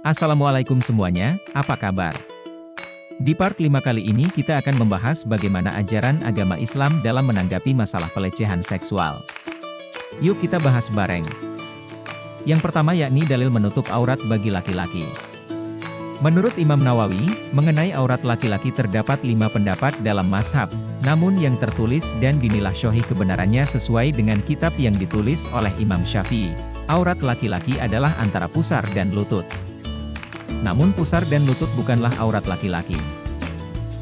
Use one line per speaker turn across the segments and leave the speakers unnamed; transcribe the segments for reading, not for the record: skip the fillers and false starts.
Assalamualaikum semuanya, apa kabar? Di part 5 kali ini kita akan membahas bagaimana ajaran agama Islam dalam menanggapi masalah pelecehan seksual. Yuk kita bahas bareng. Yang pertama yakni dalil menutup aurat bagi laki-laki. Menurut Imam Nawawi, mengenai aurat laki-laki terdapat 5 pendapat dalam mazhab, namun yang tertulis dan dinilai syahih kebenarannya sesuai dengan kitab yang ditulis oleh Imam Syafi'i. Aurat laki-laki adalah antara pusar dan lutut. Namun pusar dan lutut bukanlah aurat laki-laki.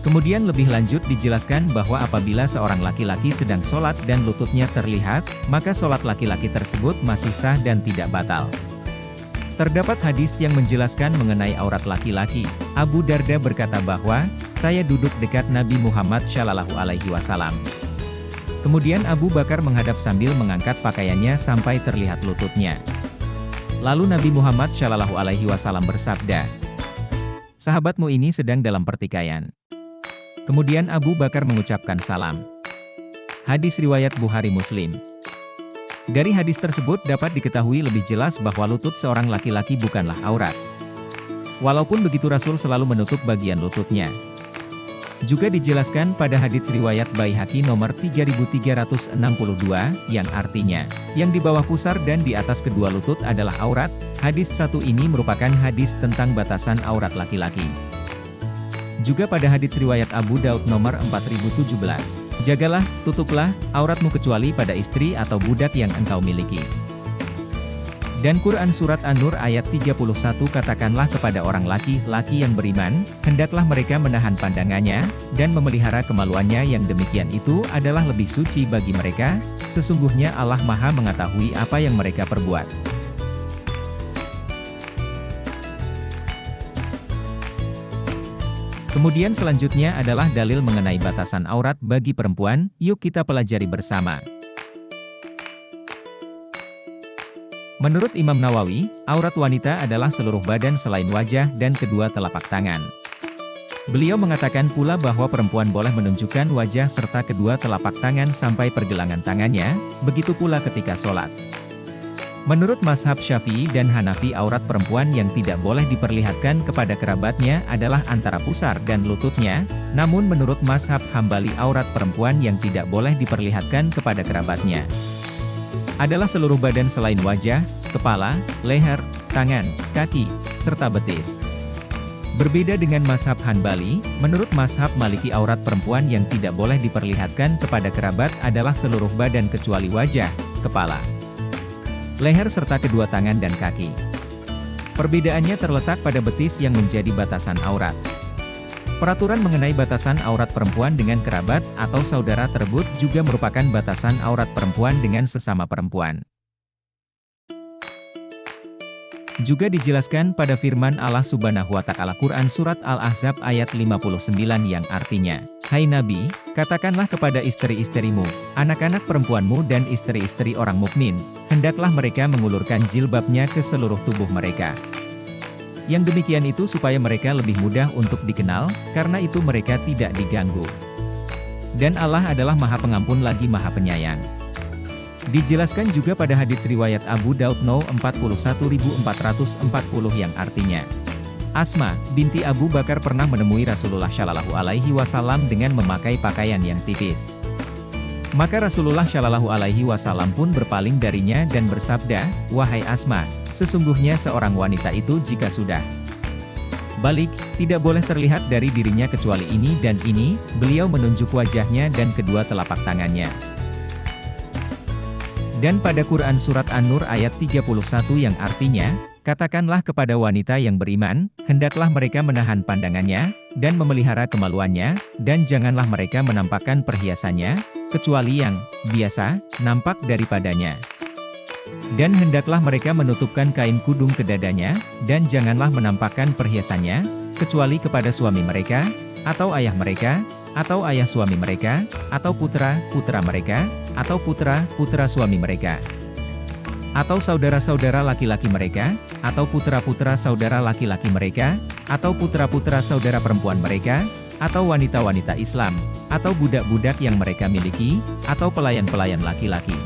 Kemudian lebih lanjut dijelaskan bahwa apabila seorang laki-laki sedang sholat dan lututnya terlihat, maka sholat laki-laki tersebut masih sah dan tidak batal. Terdapat hadis yang menjelaskan mengenai aurat laki-laki. Abu Darda berkata bahwa, saya duduk dekat Nabi Muhammad SAW. Kemudian Abu Bakar menghadap sambil mengangkat pakaiannya sampai terlihat lututnya. Lalu Nabi Muhammad SAW bersabda, sahabatmu ini sedang dalam pertikaian. Kemudian Abu Bakar mengucapkan salam. Hadis riwayat Bukhari Muslim. Dari hadis tersebut dapat diketahui lebih jelas bahwa lutut seorang laki-laki bukanlah aurat. Walaupun begitu Rasul selalu menutup bagian lututnya. Juga dijelaskan pada hadits riwayat Baihaqi nomor 3362, yang artinya, yang di bawah pusar dan di atas kedua lutut adalah aurat. Hadis satu ini merupakan hadis tentang batasan aurat laki-laki. Juga pada hadits riwayat Abu Daud nomor 4017, jagalah, tutuplah, auratmu kecuali pada istri atau budak yang engkau miliki. Dan Quran Surat An-Nur ayat 31 katakanlah kepada orang laki-laki yang beriman, hendaklah mereka menahan pandangannya, dan memelihara kemaluannya yang demikian itu adalah lebih suci bagi mereka, sesungguhnya Allah Maha mengetahui apa yang mereka perbuat. Kemudian selanjutnya adalah dalil mengenai batasan aurat bagi perempuan, yuk kita pelajari bersama. Menurut Imam Nawawi, aurat wanita adalah seluruh badan selain wajah dan kedua telapak tangan. Beliau mengatakan pula bahwa perempuan boleh menunjukkan wajah serta kedua telapak tangan sampai pergelangan tangannya, begitu pula ketika sholat. Menurut mazhab Syafi'i dan Hanafi aurat perempuan yang tidak boleh diperlihatkan kepada kerabatnya adalah antara pusar dan lututnya, namun menurut mazhab Hambali aurat perempuan yang tidak boleh diperlihatkan kepada kerabatnya adalah seluruh badan selain wajah, kepala, leher, tangan, kaki, serta betis. Berbeda dengan mazhab Hanbali, menurut mazhab Maliki aurat perempuan yang tidak boleh diperlihatkan kepada kerabat adalah seluruh badan kecuali wajah, kepala, leher serta kedua tangan dan kaki. Perbedaannya terletak pada betis yang menjadi batasan aurat. Peraturan mengenai batasan aurat perempuan dengan kerabat atau saudara tersebut juga merupakan batasan aurat perempuan dengan sesama perempuan. Juga dijelaskan pada firman Allah Subhanahu wa Ta'ala Quran Surat Al-Ahzab ayat 59 yang artinya, hai Nabi, katakanlah kepada istri-istrimu, anak-anak perempuanmu dan istri-istri orang mukmin, hendaklah mereka mengulurkan jilbabnya ke seluruh tubuh mereka. Yang demikian itu supaya mereka lebih mudah untuk dikenal, karena itu mereka tidak diganggu. Dan Allah adalah Maha Pengampun lagi Maha Penyayang. Dijelaskan juga pada hadits riwayat Abu Daud No 41440 yang artinya, Asma binti Abu Bakar pernah menemui Rasulullah SAW dengan memakai pakaian yang tipis. Maka Rasulullah SAW pun berpaling darinya dan bersabda, wahai Asma, sesungguhnya seorang wanita itu jika sudah balik, tidak boleh terlihat dari dirinya kecuali ini dan ini, beliau menunjuk wajahnya dan kedua telapak tangannya. Dan pada Quran Surat An-Nur ayat 31 yang artinya, katakanlah kepada wanita yang beriman, hendaklah mereka menahan pandangannya, dan memelihara kemaluannya, dan janganlah mereka menampakkan perhiasannya, kecuali yang biasa nampak daripadanya. Dan hendaklah mereka menutupkan kain kudung ke dadanya, dan janganlah menampakkan perhiasannya, kecuali kepada suami mereka, atau ayah mereka, atau ayah suami mereka, atau putra-putra mereka, atau putra-putra suami mereka, atau saudara-saudara laki-laki mereka, atau putra-putra saudara laki-laki mereka, atau putra-putra saudara perempuan mereka, atau wanita-wanita Islam, atau budak-budak yang mereka miliki, atau pelayan-pelayan laki-laki.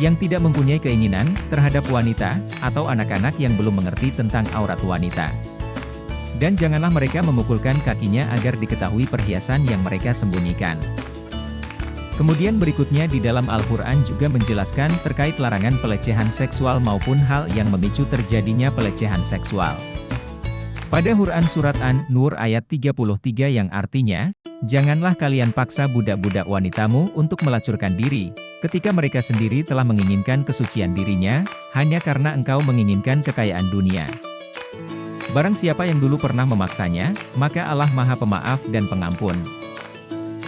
yang tidak mempunyai keinginan terhadap wanita, atau anak-anak yang belum mengerti tentang aurat wanita. Dan janganlah mereka memukulkan kakinya agar diketahui perhiasan yang mereka sembunyikan. Kemudian berikutnya di dalam Al-Quran juga menjelaskan terkait larangan pelecehan seksual maupun hal yang memicu terjadinya pelecehan seksual. Pada Quran Surat An-Nur ayat 33 yang artinya, "Janganlah kalian paksa budak-budak wanitamu untuk melacurkan diri, ketika mereka sendiri telah menginginkan kesucian dirinya, hanya karena engkau menginginkan kekayaan dunia. Barang siapa yang dulu pernah memaksanya, maka Allah Maha Pemaaf dan Pengampun."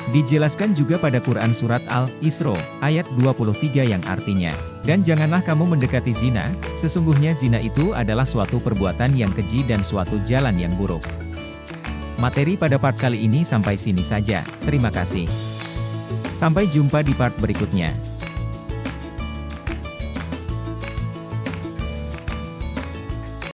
Dijelaskan juga pada Quran Surat Al-Isra, ayat 23 yang artinya, "Dan janganlah kamu mendekati zina, sesungguhnya zina itu adalah suatu perbuatan yang keji dan suatu jalan yang buruk." Materi pada part kali ini sampai sini saja, terima kasih. Sampai jumpa di part berikutnya.